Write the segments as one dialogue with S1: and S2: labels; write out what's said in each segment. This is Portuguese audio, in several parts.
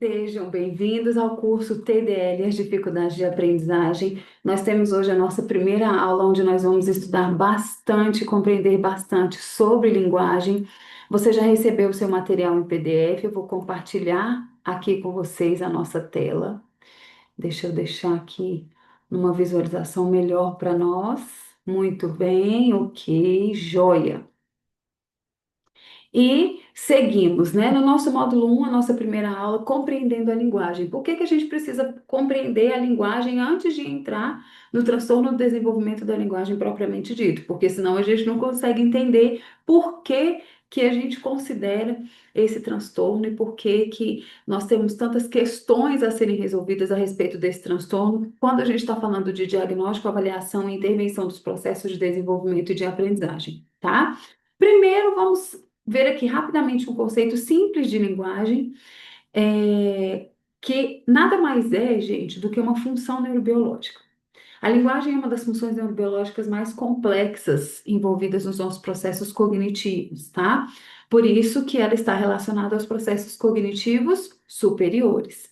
S1: Sejam bem-vindos ao curso TDL, as dificuldades de aprendizagem. Nós temos hoje a nossa primeira aula, onde nós vamos estudar bastante, compreender bastante sobre linguagem. Você já recebeu o seu material em PDF, eu vou compartilhar aqui com vocês a nossa tela. Deixa eu deixar aqui numa visualização melhor para nós. Muito bem, ok, joia. E seguimos, né? No nosso módulo um, a nossa primeira aula, compreendendo a linguagem. Por que que a gente precisa compreender a linguagem antes de entrar no transtorno do desenvolvimento da linguagem propriamente dito? Porque senão a gente não consegue entender por que que a gente considera esse transtorno e por que que nós temos tantas questões a serem resolvidas a respeito desse transtorno quando a gente está falando de diagnóstico, avaliação e intervenção dos processos de desenvolvimento e de aprendizagem, tá? Primeiro, vamos ver aqui rapidamente um conceito simples de linguagem, que nada mais é, gente, do que uma função neurobiológica. A linguagem é uma das funções neurobiológicas mais complexas envolvidas nos nossos processos cognitivos, tá? Por isso que ela está relacionada aos processos cognitivos superiores.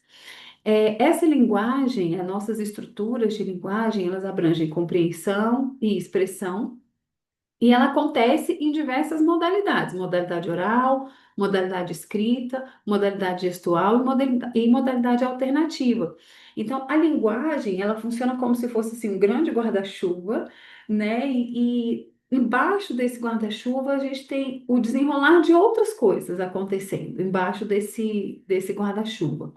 S1: Essa linguagem, as nossas estruturas de linguagem, elas abrangem compreensão e expressão, e ela acontece em diversas modalidades: modalidade oral, modalidade escrita, modalidade gestual e modalidade alternativa. Então, a linguagem, ela funciona como se fosse assim, um grande guarda-chuva, né? E embaixo desse guarda-chuva a gente tem o desenrolar de outras coisas acontecendo embaixo desse guarda-chuva.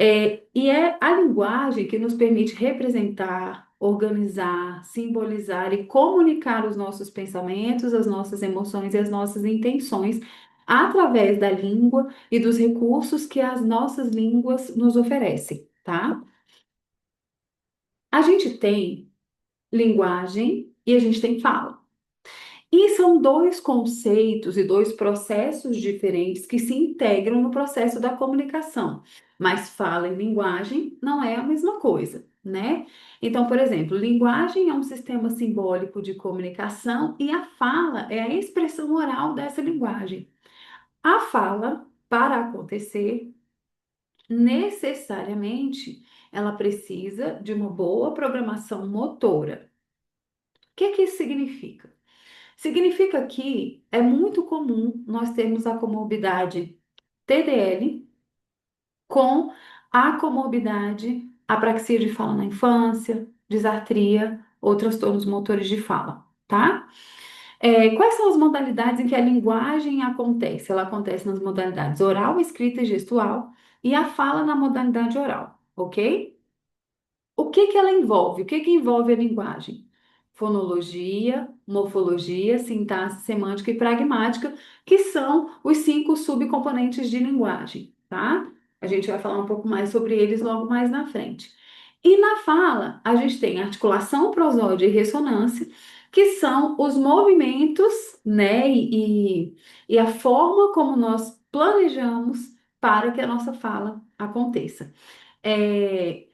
S1: E é a linguagem que nos permite representar, organizar, simbolizar e comunicar os nossos pensamentos, as nossas emoções e as nossas intenções através da língua e dos recursos que as nossas línguas nos oferecem, tá? A gente tem linguagem e a gente tem fala. E são dois conceitos e dois processos diferentes que se integram no processo da comunicação. Mas fala e linguagem não é a mesma coisa, né? Então, por exemplo, linguagem é um sistema simbólico de comunicação e a fala é a expressão oral dessa linguagem. A fala, para acontecer, necessariamente, ela precisa de uma boa programação motora. O que que isso significa? Significa que é muito comum nós termos a comorbidade TDL com a comorbidade apraxia de fala na infância, disartria ou transtornos motores de fala, tá? Quais são as modalidades em que a linguagem acontece? Ela acontece nas modalidades oral, escrita e gestual e a fala na modalidade oral, ok? O que que ela envolve? O que que envolve a linguagem? Fonologia, morfologia, sintaxe, semântica e pragmática, que são os cinco subcomponentes de linguagem, tá? A gente vai falar um pouco mais sobre eles logo mais na frente. E na fala, a gente tem articulação, prosódia e ressonância, que são os movimentos, né, e a forma como nós planejamos para que a nossa fala aconteça. É,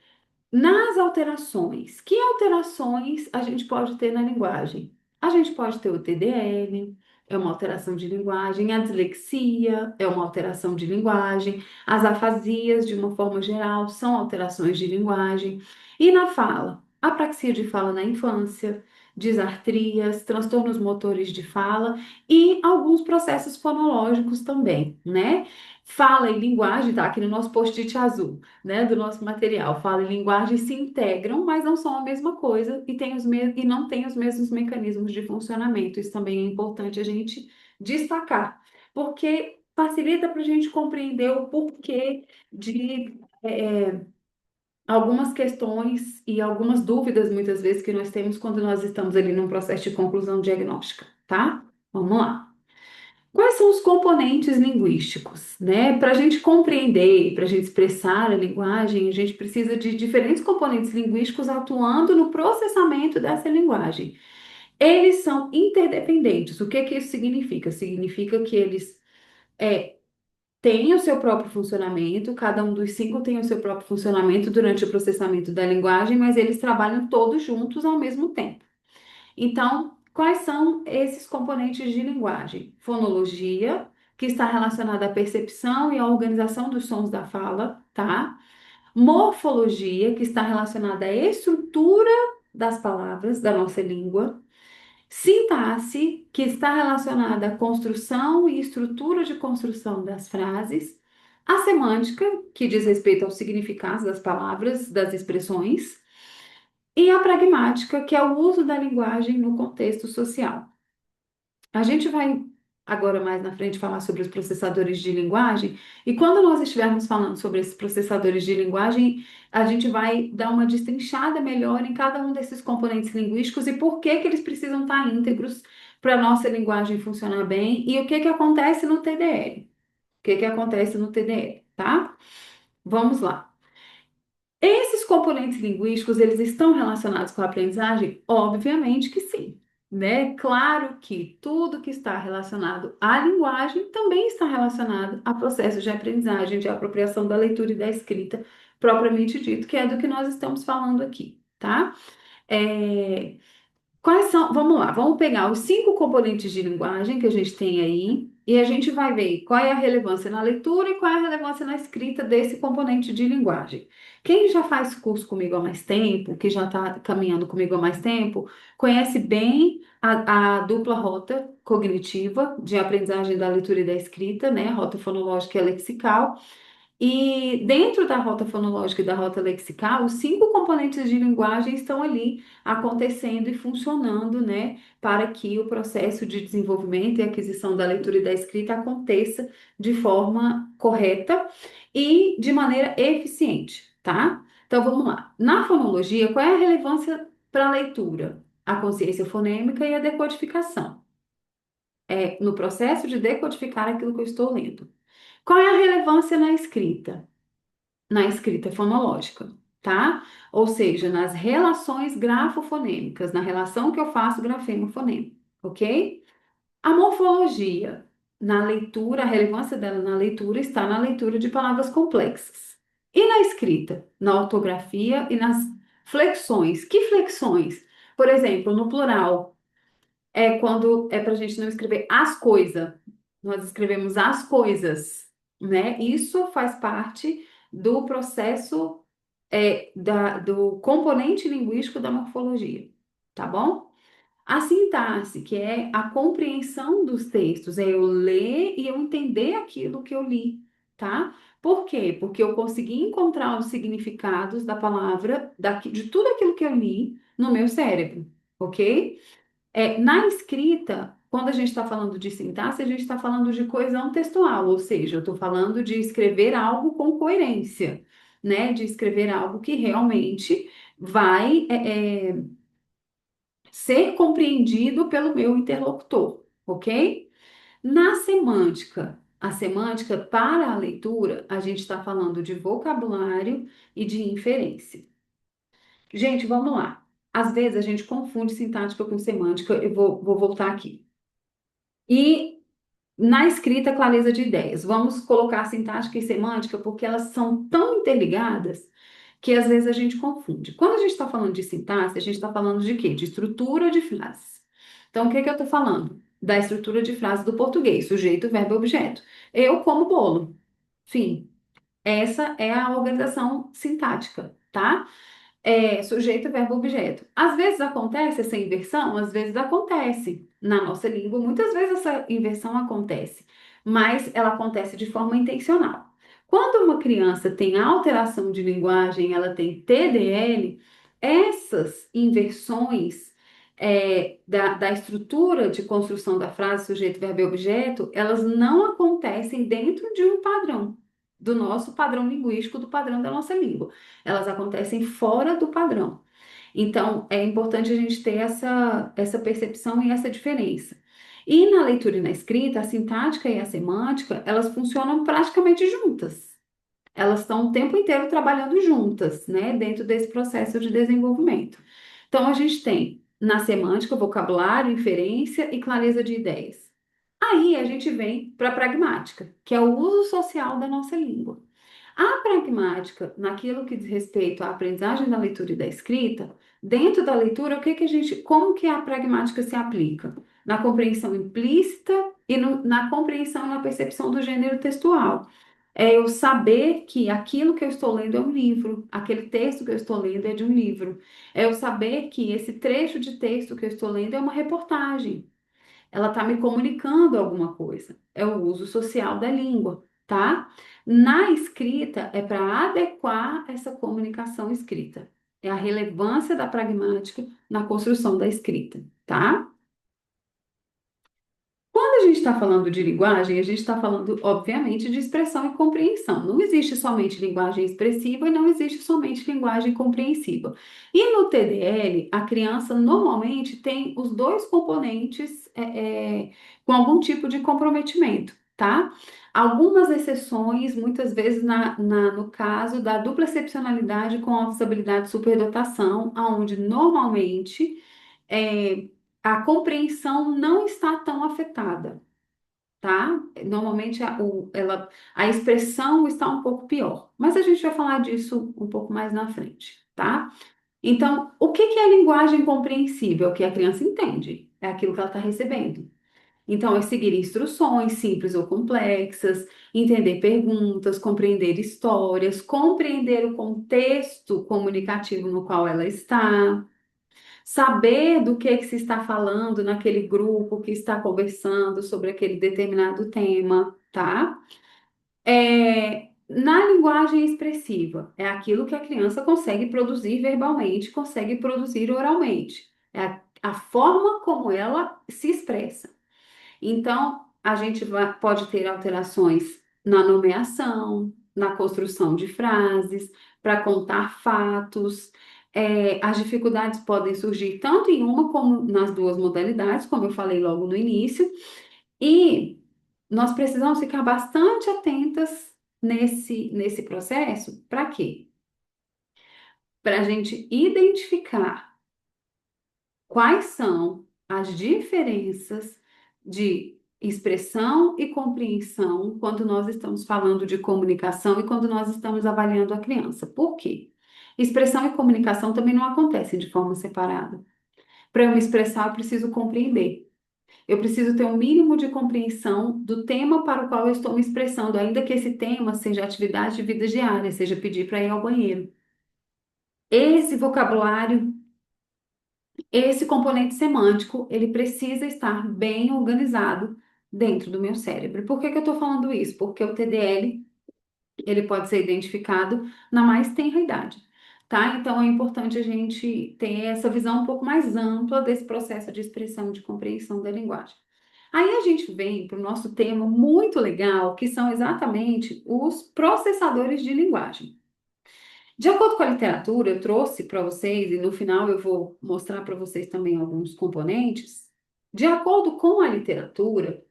S1: Nas alterações, que alterações a gente pode ter na linguagem? A gente pode ter o TDL, é uma alteração de linguagem, a dislexia é uma alteração de linguagem, as afasias, de uma forma geral, são alterações de linguagem. E na fala, apraxia de fala na infância, disartrias, transtornos motores de fala e alguns processos fonológicos também, né? Fala e linguagem, tá aqui no nosso post-it azul, né, do nosso material. Fala e linguagem se integram, mas não são a mesma coisa e, e não têm os mesmos mecanismos de funcionamento. Isso também é importante a gente destacar, porque facilita para a gente compreender o porquê de algumas questões e algumas dúvidas, muitas vezes, que nós temos quando nós estamos ali num processo de conclusão diagnóstica, tá? Vamos lá. Quais são os componentes linguísticos, né? Para a gente compreender, para a gente expressar a linguagem, a gente precisa de diferentes componentes linguísticos atuando no processamento dessa linguagem. Eles são interdependentes. O que que isso significa? Significa que eles é, têm o seu próprio funcionamento, cada um dos cinco tem o seu próprio funcionamento durante o processamento da linguagem, mas eles trabalham todos juntos ao mesmo tempo. Então, quais são esses componentes de linguagem? Fonologia, que está relacionada à percepção e à organização dos sons da fala, tá? Morfologia, que está relacionada à estrutura das palavras da nossa língua. Sintaxe, que está relacionada à construção e estrutura de construção das frases. A semântica, que diz respeito aos significados das palavras, das expressões. E a pragmática, que é o uso da linguagem no contexto social. A gente vai agora mais na frente falar sobre os processadores de linguagem, e quando nós estivermos falando sobre esses processadores de linguagem, a gente vai dar uma destrinchada melhor em cada um desses componentes linguísticos e por que que eles precisam estar íntegros para a nossa linguagem funcionar bem e o que que acontece no TDL. O que que acontece no TDL, tá? Vamos lá. Esses componentes linguísticos, eles estão relacionados com a aprendizagem? Obviamente que sim, né? Claro que tudo que está relacionado à linguagem também está relacionado a processos de aprendizagem, de apropriação da leitura e da escrita, propriamente dito, que é do que nós estamos falando aqui, tá? É, Quais são? Vamos lá, vamos pegar os 5 componentes de linguagem que a gente tem aí e a gente vai ver qual é a relevância na leitura e qual é a relevância na escrita desse componente de linguagem. Quem já faz curso comigo há mais tempo, que já está caminhando comigo há mais tempo, conhece bem a dupla rota cognitiva de aprendizagem da leitura e da escrita, né? Rota fonológica e lexical. E dentro da rota fonológica e da rota lexical, os 5 componentes de linguagem estão ali acontecendo e funcionando, né, para que o processo de desenvolvimento e aquisição da leitura e da escrita aconteça de forma correta e de maneira eficiente, tá? Então vamos lá. Na fonologia, qual é a relevância para a leitura? A consciência fonêmica e a decodificação. É no processo de decodificar aquilo que eu estou lendo. Qual é a relevância na escrita? Na escrita fonológica, tá? Ou seja, nas relações grafofonêmicas, na relação que eu faço grafema-fonema, ok? A morfologia, na leitura, a relevância dela na leitura está na leitura de palavras complexas. E na escrita? Na ortografia e nas flexões. Que flexões? Por exemplo, no plural, é quando é para a gente não escrever as coisas, nós escrevemos as coisas, né? Isso faz parte do processo do componente linguístico da morfologia, tá bom? A sintaxe, que é a compreensão dos textos, é eu ler e eu entender aquilo que eu li, tá? Por quê? Porque eu consegui encontrar os significados da palavra, de tudo aquilo que eu li no meu cérebro, ok? Na escrita, quando a gente está falando de sintaxe, a gente está falando de coesão textual, ou seja, eu estou falando de escrever algo com coerência, né? De escrever algo que realmente vai ser compreendido pelo meu interlocutor, ok? Na semântica, a semântica para a leitura, a gente está falando de vocabulário e de inferência. Gente, vamos lá. Às vezes a gente confunde sintática com semântica, eu vou voltar aqui. E na escrita, clareza de ideias. Vamos colocar sintática e semântica porque elas são tão interligadas que às vezes a gente confunde. Quando a gente está falando de sintaxe, a gente está falando de quê? De estrutura de frases. Então, o que que eu estou falando? Da estrutura de frase do português, sujeito, verbo, objeto. Eu como bolo. Fim. Essa é a organização sintática, tá? Sujeito, verbo, objeto. Às vezes acontece essa inversão, às vezes acontece. Na nossa língua, muitas vezes essa inversão acontece, mas ela acontece de forma intencional. Quando uma criança tem alteração de linguagem, ela tem TDL, essas inversões da estrutura de construção da frase, sujeito, verbo e objeto, elas não acontecem dentro de um padrão, do nosso padrão linguístico, do padrão da nossa língua. Elas acontecem fora do padrão. Então, é importante a gente ter essa percepção e essa diferença. E na leitura e na escrita, a sintática e a semântica, elas funcionam praticamente juntas. Elas estão o tempo inteiro trabalhando juntas, né, dentro desse processo de desenvolvimento. Então, a gente tem na semântica, vocabulário, inferência e clareza de ideias. Aí a gente vem para a pragmática, que é o uso social da nossa língua. A pragmática, naquilo que diz respeito à aprendizagem da leitura e da escrita, dentro da leitura, como que a pragmática se aplica? Na compreensão implícita e na compreensão e na percepção do gênero textual. É eu saber que aquilo que eu estou lendo é um livro, aquele texto que eu estou lendo é de um livro. É eu saber que esse trecho de texto que eu estou lendo é uma reportagem. Ela está me comunicando alguma coisa. É o uso social da língua, tá? Na escrita, é para adequar essa comunicação escrita. É a relevância da pragmática na construção da escrita, tá? Quando a gente está falando de linguagem, a gente está falando, obviamente, de expressão e compreensão. Não existe somente linguagem expressiva e não existe somente linguagem compreensiva. E no TDL, a criança normalmente tem os dois componentes com algum tipo de comprometimento, tá? Algumas exceções, muitas vezes no caso da dupla excepcionalidade com altas habilidades de superdotação, onde normalmente é, a compreensão não está tão afetada, tá? Normalmente a expressão está um pouco pior, mas a gente vai falar disso um pouco mais na frente, tá? Então, o que que é linguagem compreensível? O que a criança entende, é aquilo que ela está recebendo. Então, é seguir instruções simples ou complexas, entender perguntas, compreender histórias, compreender o contexto comunicativo no qual ela está, saber do que se está falando naquele grupo que está conversando sobre aquele determinado tema, tá? Na linguagem expressiva, é aquilo que a criança consegue produzir verbalmente, consegue produzir oralmente. É a forma como ela se expressa. Então, a gente pode ter alterações na nomeação, na construção de frases, para contar fatos. As dificuldades podem surgir tanto em uma como nas duas modalidades, como eu falei logo no início, e nós precisamos ficar bastante atentas nesse processo. Para quê? Para a gente identificar quais são as diferenças de expressão e compreensão quando nós estamos falando de comunicação e quando nós estamos avaliando a criança. Por quê? Expressão e comunicação também não acontecem de forma separada. Para eu me expressar, eu preciso compreender. Eu preciso ter um mínimo de compreensão do tema para o qual eu estou me expressando, ainda que esse tema seja atividade de vida diária, seja pedir para ir ao banheiro. Esse vocabulário, esse componente semântico, ele precisa estar bem organizado dentro do meu cérebro. Por que que eu estou falando isso? Porque o TDL, ele pode ser identificado na mais tenra idade, tá? Então é importante a gente ter essa visão um pouco mais ampla desse processo de expressão e de compreensão da linguagem. Aí a gente vem para o nosso tema muito legal, que são exatamente os processadores de linguagem. De acordo com a literatura, eu trouxe para vocês, e no final eu vou mostrar para vocês também alguns componentes. De acordo com a literatura,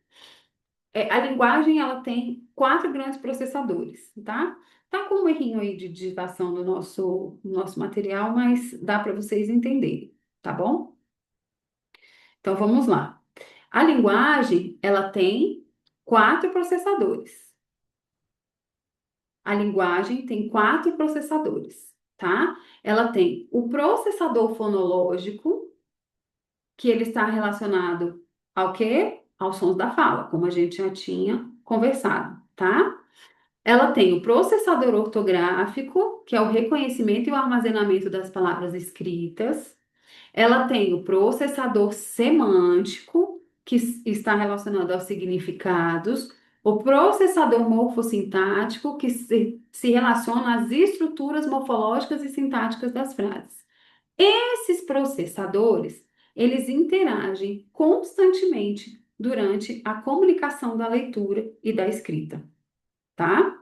S1: a linguagem ela tem quatro grandes processadores, tá? Tá com um errinho aí de digitação no nosso material, mas dá para vocês entenderem, tá bom? Então vamos lá. A linguagem, ela tem quatro processadores. A linguagem tem quatro processadores, tá? Ela tem o processador fonológico, que ele está relacionado ao quê? Aos sons da fala, como a gente já tinha conversado, tá? Ela tem o processador ortográfico, que é o reconhecimento e o armazenamento das palavras escritas. Ela tem o processador semântico, que está relacionado aos significados, o processador morfossintático, que se relaciona às estruturas morfológicas e sintáticas das frases. Esses processadores, eles interagem constantemente durante a comunicação da leitura e da escrita, tá?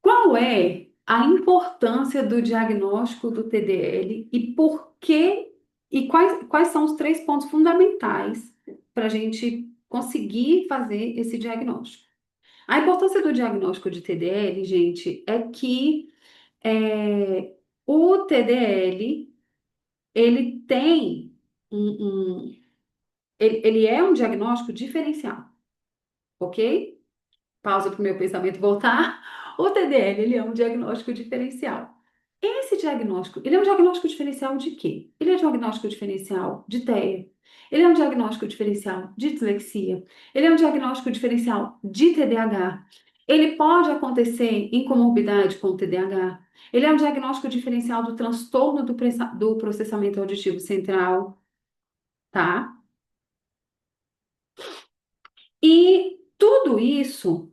S1: Qual é a importância do diagnóstico do TDL e por que e quais são os três pontos fundamentais para a gente conseguir fazer esse diagnóstico? A importância do diagnóstico de TDL, gente, é que o TDL ele tem ele é um diagnóstico diferencial, ok? Pausa para o meu pensamento voltar. O TDL ele é um diagnóstico diferencial. Esse diagnóstico, ele é um diagnóstico diferencial de quê? Ele é um diagnóstico diferencial de TEA, ele é um diagnóstico diferencial de dislexia, ele é um diagnóstico diferencial de TDAH, ele pode acontecer em comorbidade com o TDAH, ele é um diagnóstico diferencial do transtorno do processamento auditivo central, tá? E tudo isso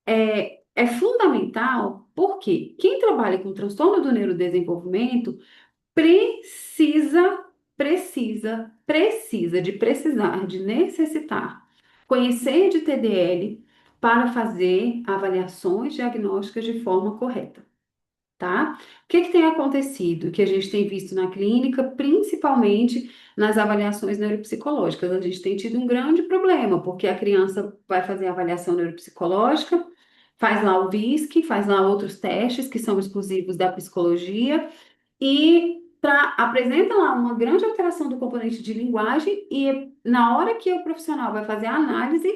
S1: é fundamental porque quem trabalha com transtorno do neurodesenvolvimento precisa, de necessitar conhecer de TDL para fazer avaliações diagnósticas de forma correta, tá? O que que tem acontecido, que a gente tem visto na clínica, principalmente nas avaliações neuropsicológicas? A gente tem tido um grande problema, porque a criança vai fazer a avaliação neuropsicológica, faz lá o VISC, faz lá outros testes que são exclusivos da psicologia, e apresenta lá uma grande alteração do componente de linguagem, e na hora que o profissional vai fazer a análise,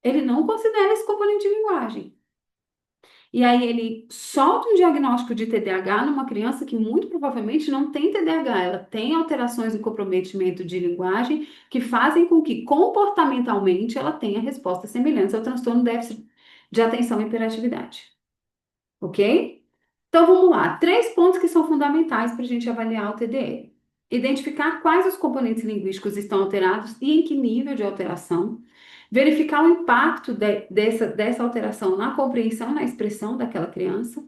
S1: ele não considera esse componente de linguagem. E aí ele solta um diagnóstico de TDAH numa criança que muito provavelmente não tem TDAH, ela tem alterações no comprometimento de linguagem que fazem com que comportamentalmente ela tenha respostas semelhantes ao transtorno déficit de atenção e hiperatividade. Ok? Então vamos lá, três pontos que são fundamentais para a gente avaliar o TDL. Identificar quais os componentes linguísticos estão alterados e em que nível de alteração. Verificar o impacto dessa alteração na compreensão, na expressão daquela criança.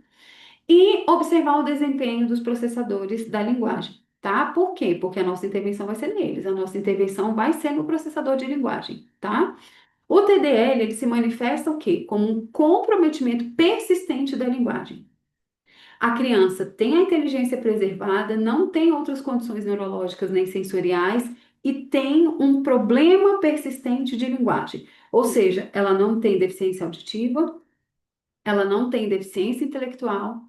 S1: E observar o desempenho dos processadores da linguagem, tá? Por quê? Porque a nossa intervenção vai ser neles, a nossa intervenção vai ser no processador de linguagem, tá? O TDL, ele se manifesta o quê? Como um comprometimento persistente da linguagem. A criança tem a inteligência preservada, não tem outras condições neurológicas nem sensoriais e tem um problema persistente de linguagem. Ou seja, ela não tem deficiência auditiva, ela não tem deficiência intelectual,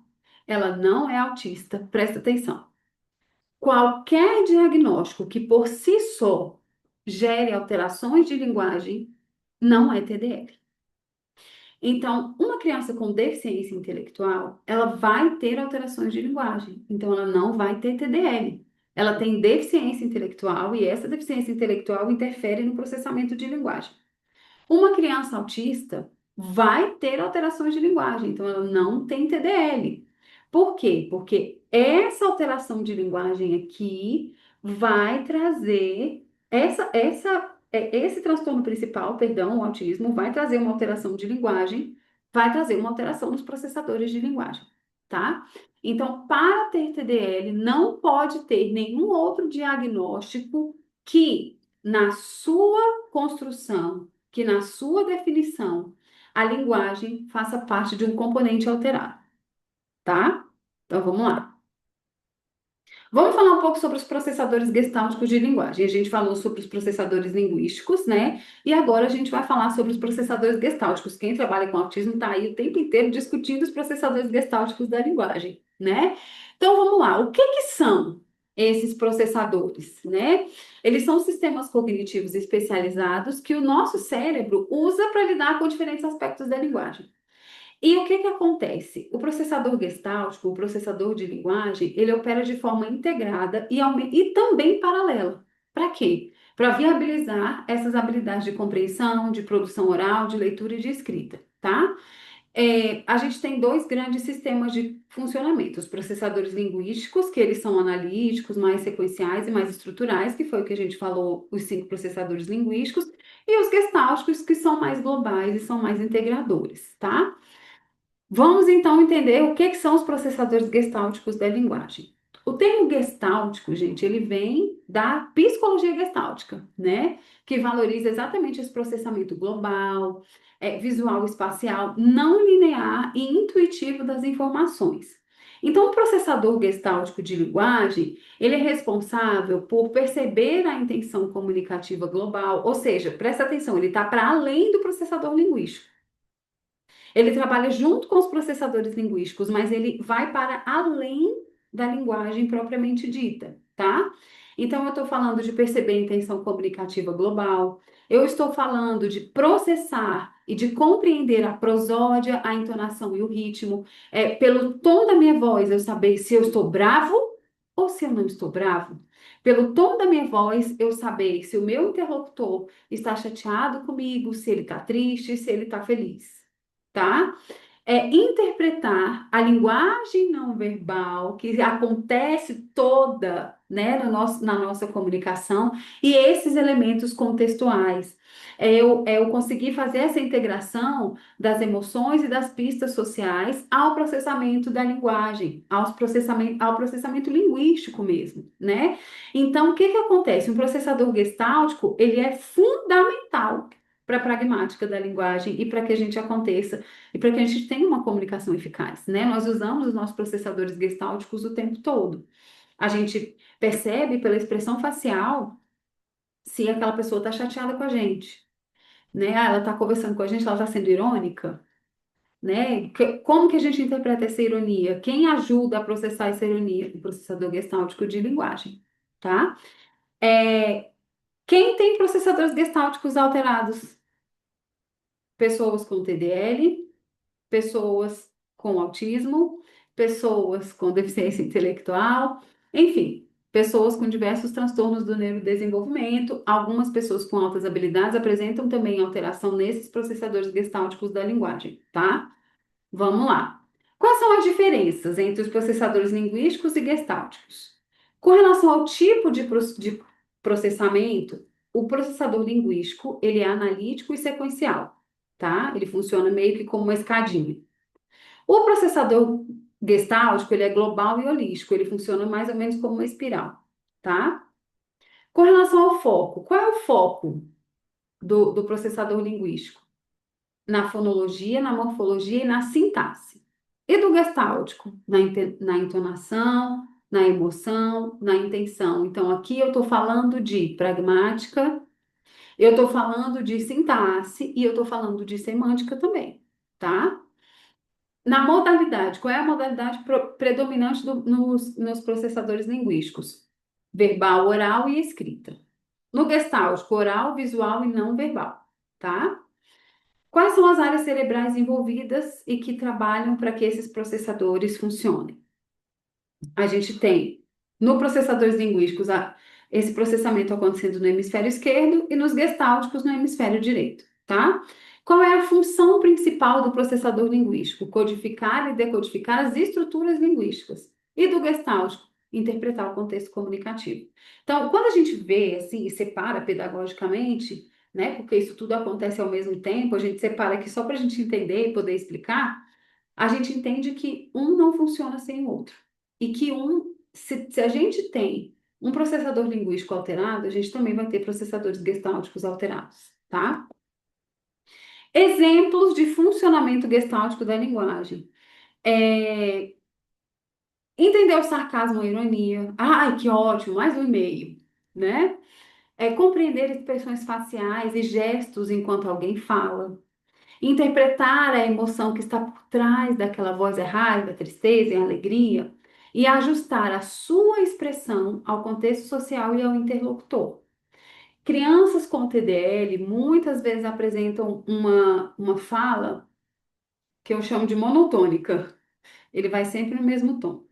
S1: ela não é autista. Presta atenção. Qualquer diagnóstico que por si só gere alterações de linguagem não é TDL. Então, uma criança com deficiência intelectual, ela vai ter alterações de linguagem. Então, ela não vai ter TDL. Ela tem deficiência intelectual e essa deficiência intelectual interfere no processamento de linguagem. Uma criança autista vai ter alterações de linguagem, então ela não tem TDL. Por quê? Porque essa alteração de linguagem aqui vai trazer esse transtorno principal, perdão, o autismo, vai trazer uma alteração de linguagem, vai trazer uma alteração nos processadores de linguagem, tá? Então, para ter TDL, não pode ter nenhum outro diagnóstico que, na sua construção, que na sua definição a linguagem faça parte de um componente alterado, tá? Então vamos lá. Vamos falar um pouco sobre os processadores gestálticos de linguagem. A gente falou sobre os processadores linguísticos, né? E agora a gente vai falar sobre os processadores gestálticos. Quem trabalha com autismo está aí o tempo inteiro discutindo os processadores gestálticos da linguagem, né? Então vamos lá. O que que são esses processadores, né? Eles são sistemas cognitivos especializados que o nosso cérebro usa para lidar com diferentes aspectos da linguagem. E o que que acontece? O processador gestáltico, o processador de linguagem, ele opera de forma integrada e também paralela. Para quê? Para viabilizar essas habilidades de compreensão, de produção oral, de leitura e de escrita, tá? A gente tem dois grandes sistemas de funcionamento: os processadores linguísticos, que eles são analíticos, mais sequenciais e mais estruturais, que foi o que a gente falou, os cinco processadores linguísticos, e os gestálticos, que são mais globais e são mais integradores, tá? Vamos então entender o que são os processadores gestálticos da linguagem. O termo gestáltico, gente, ele vem da psicologia gestáltica, né? Que valoriza exatamente esse processamento global, visual, espacial, não linear e intuitivo das informações. Então, o processador gestáltico de linguagem, ele é responsável por perceber a intenção comunicativa global, ou seja, presta atenção, ele está para além do processador linguístico. Ele trabalha junto com os processadores linguísticos, mas ele vai para além da linguagem propriamente dita, tá? Então, eu estou falando de perceber a intenção comunicativa global, eu estou falando de processar e de compreender a prosódia, a entonação e o ritmo, pelo tom da minha voz, eu saber se eu estou bravo ou se eu não estou bravo. Pelo tom da minha voz, eu saber se o meu interlocutor está chateado comigo, se ele está triste, se ele está feliz, tá? Interpretar a linguagem não verbal que acontece toda, né, na nossa comunicação e esses elementos contextuais. Eu conseguir fazer essa integração das emoções e das pistas sociais ao processamento da linguagem, ao processamento linguístico mesmo, né? Então, o que que acontece? Um processador gestáltico, ele é fundamental para a pragmática da linguagem e para que a gente aconteça e para que a gente tenha uma comunicação eficaz, né? Nós usamos os nossos processadores gestálticos o tempo todo. A gente percebe pela expressão facial se aquela pessoa está chateada com a gente, né? Ah, ela está conversando com a gente, ela está sendo irônica, né? Como que a gente interpreta essa ironia? Quem ajuda a processar essa ironia? O processador gestáltico de linguagem, tá? É, quem tem processadores gestálticos alterados? Pessoas com TDL, pessoas com autismo, pessoas com deficiência intelectual, enfim, pessoas com diversos transtornos do neurodesenvolvimento. Algumas pessoas com altas habilidades apresentam também alteração nesses processadores gestálticos da linguagem, tá? Vamos lá. Quais são as diferenças entre os processadores linguísticos e gestálticos? Com relação ao tipo de processamento, o processador linguístico, ele é analítico e sequencial, tá? Ele funciona meio que como uma escadinha. O processador gestáltico, ele é global e holístico, ele funciona mais ou menos como uma espiral, tá? Com relação ao foco, qual é o foco do processador linguístico? Na fonologia, na morfologia e na sintaxe. E do gestáltico? Na entonação, na emoção, na intenção. Então, aqui eu estou falando de pragmática, eu estou falando de sintaxe e eu estou falando de semântica também, tá? Na modalidade, qual é a modalidade predominante nos processadores linguísticos? Verbal, oral e escrita. No gestáltico, oral, visual e não verbal, tá? Quais são as áreas cerebrais envolvidas e que trabalham para que esses processadores funcionem? A gente tem no processadores linguísticos esse processamento acontecendo no hemisfério esquerdo e nos gestálticos no hemisfério direito, tá? Qual é a função principal do processador linguístico? Codificar e decodificar as estruturas linguísticas. E do gestáltico? Interpretar o contexto comunicativo. Então, quando a gente vê assim e separa pedagogicamente, né, porque isso tudo acontece ao mesmo tempo, a gente separa aqui só para a gente entender e poder explicar, a gente entende que um não funciona sem o outro. E que se a gente tem um processador linguístico alterado, a gente também vai ter processadores gestálticos alterados, tá? Exemplos de funcionamento gestáltico da linguagem. É, entender o sarcasmo e a ironia. Ai, que ótimo, mais um e-mail, né? Compreender expressões faciais e gestos enquanto alguém fala. Interpretar a emoção que está por trás daquela voz é raiva, tristeza e alegria, e ajustar a sua expressão ao contexto social e ao interlocutor. Crianças com TDL muitas vezes apresentam uma fala que eu chamo de monotônica. Ele vai sempre no mesmo tom.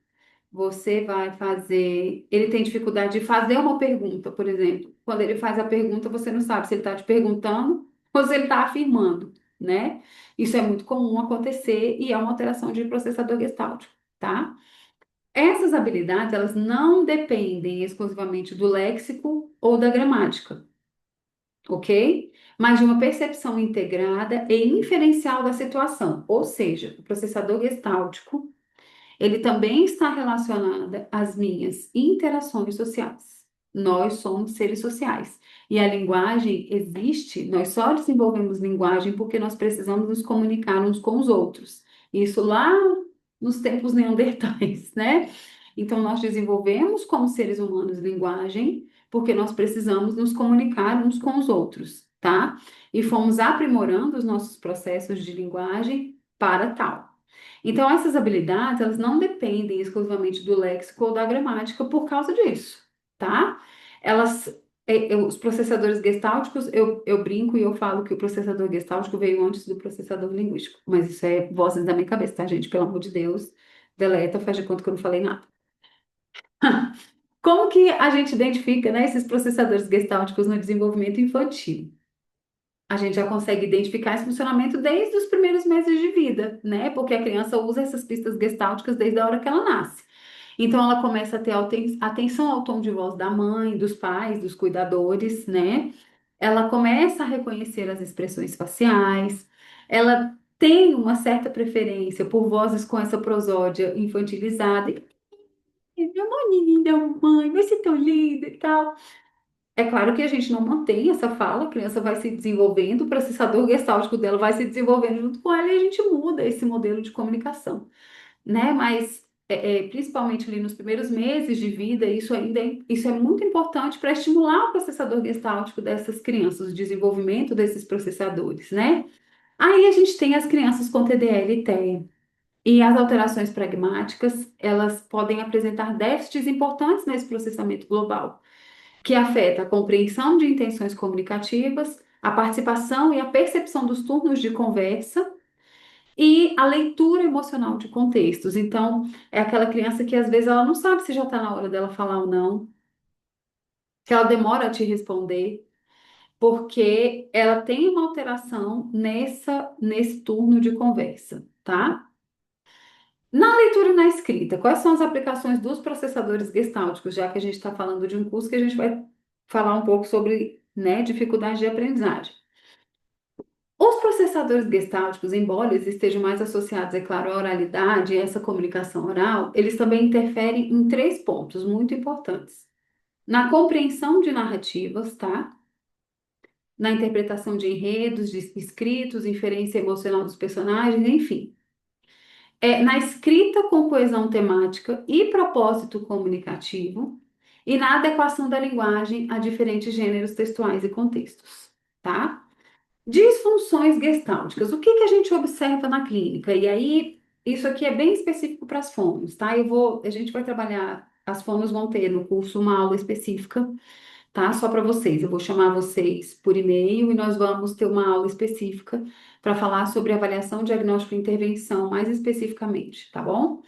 S1: Você vai fazer. Ele tem dificuldade de fazer uma pergunta, por exemplo. Quando ele faz a pergunta, você não sabe se ele está te perguntando ou se ele está afirmando, né? Isso é muito comum acontecer e é uma alteração de processador gestáltico, tá? Essas habilidades, elas não dependem exclusivamente do léxico ou da gramática, ok? Mas de uma percepção integrada e inferencial da situação, ou seja, o processador gestáltico ele também está relacionado às minhas interações sociais. Nós somos seres sociais. E a linguagem existe, nós só desenvolvemos linguagem porque nós precisamos nos comunicar uns com os outros. Isso lá nos tempos neandertais, né? Então, nós desenvolvemos como seres humanos linguagem porque nós precisamos nos comunicar uns com os outros, tá? E fomos aprimorando os nossos processos de linguagem para tal. Então, essas habilidades, elas não dependem exclusivamente do léxico ou da gramática por causa disso, tá? Elas os processadores gestálticos, eu brinco e eu falo que o processador gestáltico veio antes do processador linguístico, mas isso é vozes da minha cabeça, tá, gente? Pelo amor de Deus, deleta, faz de conta que eu não falei nada. Como que a gente identifica, né, esses processadores gestálticos no desenvolvimento infantil? A gente já consegue identificar esse funcionamento desde os primeiros meses de vida, né? Porque a criança usa essas pistas gestálticas desde a hora que ela nasce. Então, ela começa a ter atenção ao tom de voz da mãe, dos pais, dos cuidadores, né? Ela começa a reconhecer as expressões faciais, ela tem uma certa preferência por vozes com essa prosódia infantilizada. Meu amor, linda, mãe, você é tão linda e tal. É claro que a gente não mantém essa fala, a criança vai se desenvolvendo, o processador gestáltico dela vai se desenvolvendo junto com ela e a gente muda esse modelo de comunicação, né? Mas principalmente ali nos primeiros meses de vida, isso é muito importante para estimular o processador gestáltico dessas crianças, o desenvolvimento desses processadores, né? Aí a gente tem as crianças com TDL e TEA. E as alterações pragmáticas, elas podem apresentar déficits importantes nesse processamento global que afeta a compreensão de intenções comunicativas, a participação e a percepção dos turnos de conversa e a leitura emocional de contextos. Então, é aquela criança que às vezes ela não sabe se já está na hora dela falar ou não, que ela demora a te responder, porque ela tem uma alteração nesse turno de conversa, tá? Na leitura e na escrita, quais são as aplicações dos processadores gestálticos, já que a gente está falando de um curso que a gente vai falar um pouco sobre, né, dificuldade de aprendizagem. Os processadores gestálticos, embora eles estejam mais associados, é claro, à oralidade e essa comunicação oral, eles também interferem em três pontos muito importantes. Na compreensão de narrativas, tá? Na interpretação de enredos, de escritos, inferência emocional dos personagens, enfim. Na escrita com coesão temática e propósito comunicativo, e na adequação da linguagem a diferentes gêneros textuais e contextos, tá? Disfunções gestálticas. O que que a gente observa na clínica? E aí, isso aqui é bem específico para as fonos, tá? A gente vai trabalhar, as fonos vão ter no curso uma aula específica, tá? Só para vocês. Eu vou chamar vocês por e-mail e nós vamos ter uma aula específica para falar sobre avaliação, diagnóstico e intervenção, mais especificamente, tá bom?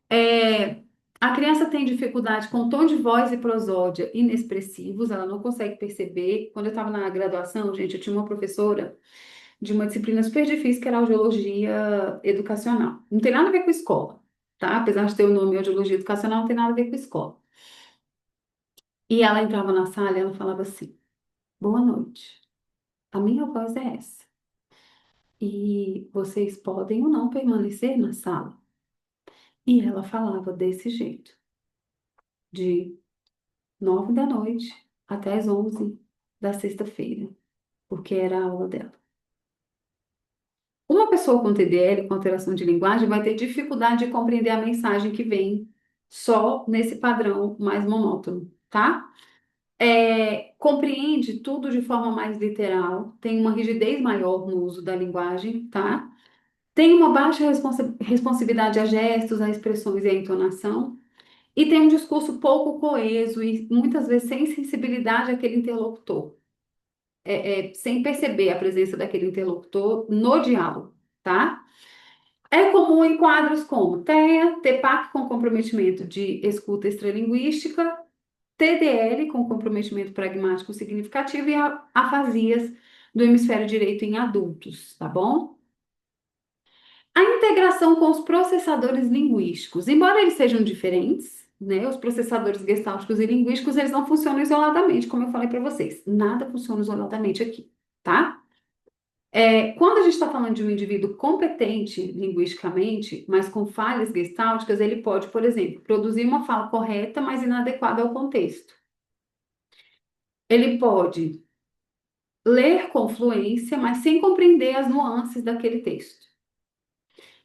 S1: É, a criança tem dificuldade com tom de voz e prosódia inexpressivos, ela não consegue perceber. Quando eu estava na graduação, gente, eu tinha uma professora de uma disciplina super difícil, que era a audiologia educacional. Não tem nada a ver com escola, tá? Apesar de ter o nome audiologia educacional, não tem nada a ver com escola. E ela entrava na sala e ela falava assim: Boa noite, a minha voz é essa. E vocês podem ou não permanecer na sala. E ela falava desse jeito, de 9 da noite até as 11 da sexta-feira, porque era a aula dela. Uma pessoa com TDL, com alteração de linguagem, vai ter dificuldade de compreender a mensagem que vem só nesse padrão mais monótono, tá? Compreende tudo de forma mais literal, tem uma rigidez maior no uso da linguagem, tá? Tem uma baixa responsividade a gestos, a expressões e a entonação, e tem um discurso pouco coeso e muitas vezes sem sensibilidade àquele interlocutor, sem perceber a presença daquele interlocutor no diálogo, tá? É comum em quadros como TEA, TEPAC com comprometimento de escuta extralinguística, TDL com comprometimento pragmático significativo e afasias do hemisfério direito em adultos, tá bom? A integração com os processadores linguísticos, embora eles sejam diferentes, né, os processadores gestálticos e linguísticos, eles não funcionam isoladamente, como eu falei para vocês. Nada funciona isoladamente aqui, tá? Quando a gente está falando de um indivíduo competente linguisticamente, mas com falhas gestálticas, ele pode, por exemplo, produzir uma fala correta, mas inadequada ao contexto. Ele pode ler com fluência, mas sem compreender as nuances daquele texto.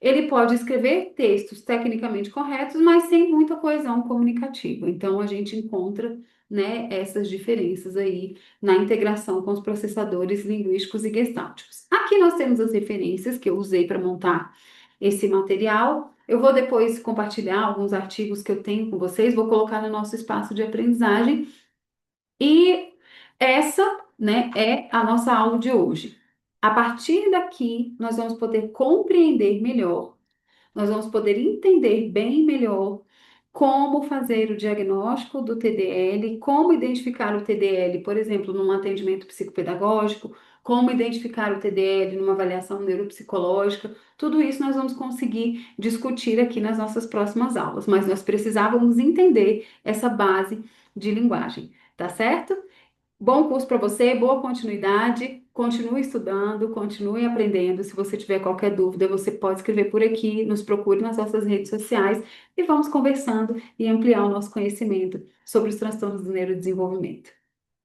S1: Ele pode escrever textos tecnicamente corretos, mas sem muita coesão comunicativa. Então, a gente encontra, né, essas diferenças aí na integração com os processadores linguísticos e gestálticos. Aqui nós temos as referências que eu usei para montar esse material. Eu vou depois compartilhar alguns artigos que eu tenho com vocês, vou colocar no nosso espaço de aprendizagem. E Essa, né, é a nossa aula de hoje. A partir daqui, nós vamos poder compreender melhor, nós vamos poder entender bem melhor como fazer o diagnóstico do TDL, como identificar o TDL, por exemplo, num atendimento psicopedagógico, como identificar o TDL numa avaliação neuropsicológica. Tudo isso nós vamos conseguir discutir aqui nas nossas próximas aulas, mas nós precisávamos entender essa base de linguagem, tá certo? Bom curso para você, boa continuidade. Continue estudando, continue aprendendo. Se você tiver qualquer dúvida, você pode escrever por aqui, nos procure nas nossas redes sociais e vamos conversando e ampliar o nosso conhecimento sobre os transtornos do neurodesenvolvimento.